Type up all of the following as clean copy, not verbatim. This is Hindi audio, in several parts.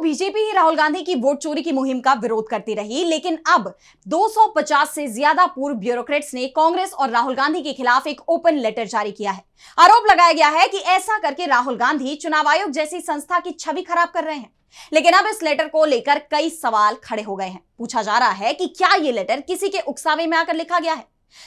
बीजेपी ही राहुल गांधी की वोट चोरी की मुहिम का विरोध करती रही, लेकिन अब 250 से ज्यादा पूर्व ब्यूरोक्रेट्स ने कांग्रेस और राहुल गांधी के खिलाफ एक ओपन लेटर जारी किया है। आरोप लगाया गया है कि ऐसा करके राहुल गांधी चुनाव आयोग जैसी संस्था की छवि खराब कर रहे हैं। लेकिन अब इस लेटर को लेकर कई सवाल खड़े हो गए हैं। पूछा जा रहा है कि क्या ये लेटर किसी के उकसावे में आकर लिखा गया है।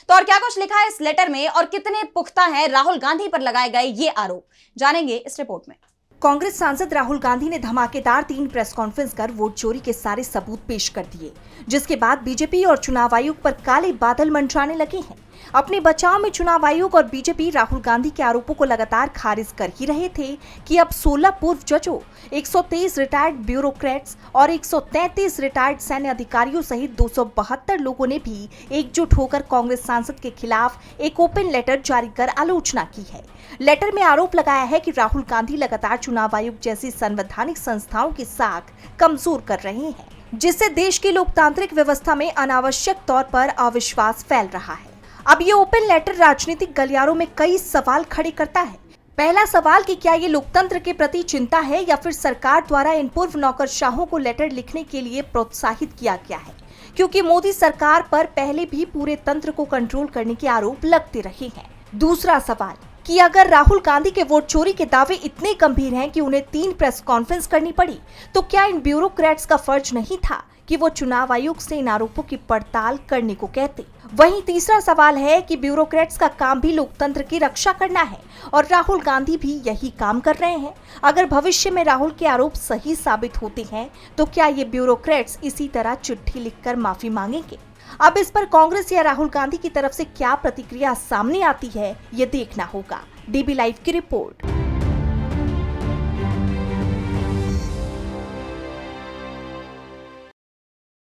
तो और क्या कुछ लिखा है इस लेटर में और कितने पुख्ता हैं राहुल गांधी पर लगाए गए ये आरोप, जानेंगे इस रिपोर्ट में। कांग्रेस सांसद राहुल गांधी ने धमाकेदार 3 प्रेस कॉन्फ्रेंस कर वोट चोरी के सारे सबूत पेश कर दिए, जिसके बाद बीजेपी और चुनाव आयोग पर काले बादल मंडराने लगे हैं। अपने बचाव में चुनाव आयोग और बीजेपी राहुल गांधी के आरोपों को लगातार खारिज कर ही रहे थे कि अब 16 पूर्व जजों, 123 रिटायर्ड ब्यूरोक्रेट्स और 133 रिटायर्ड सैन्य अधिकारियों सहित 272 लोगों ने भी एकजुट होकर कांग्रेस सांसद के खिलाफ एक ओपन लेटर जारी कर आलोचना की है। लेटर में आरोप लगाया है कि राहुल गांधी लगातार चुनाव आयोग जैसी संवैधानिक संस्थाओं की साख कमजोर कर रहे हैं, जिससे देश की लोकतांत्रिक व्यवस्था में अनावश्यक तौर पर अविश्वास फैल रहा है। अब ये ओपन लेटर राजनीतिक गलियारों में कई सवाल खड़े करता है। पहला सवाल कि क्या ये लोकतंत्र के प्रति चिंता है या फिर सरकार द्वारा इन पूर्व नौकरशाहों को लेटर लिखने के लिए प्रोत्साहित किया गया है, क्योंकि मोदी सरकार पर पहले भी पूरे तंत्र को कंट्रोल करने के आरोप लगते रहे हैं। दूसरा सवाल कि अगर राहुल गांधी के वोट चोरी के दावे इतने गंभीर हैं कि उन्हें 3 प्रेस कॉन्फ्रेंस करनी पड़ी, तो क्या इन ब्यूरोक्रेट्स का फर्ज नहीं था कि वो चुनाव आयोग से इन आरोपों की पड़ताल करने को कहते। वहीं तीसरा सवाल है कि ब्यूरोक्रेट्स का काम भी लोकतंत्र की रक्षा करना है और राहुल गांधी भी यही काम कर रहे हैं। अगर भविष्य में राहुल के आरोप सही साबित होते हैं तो क्या ये ब्यूरोक्रेट्स इसी तरह चिट्ठी लिखकर माफी मांगेंगे? अब इस पर कांग्रेस या राहुल गांधी की तरफ से क्या प्रतिक्रिया सामने आती है, ये देखना होगा। डीबी लाइव की रिपोर्ट।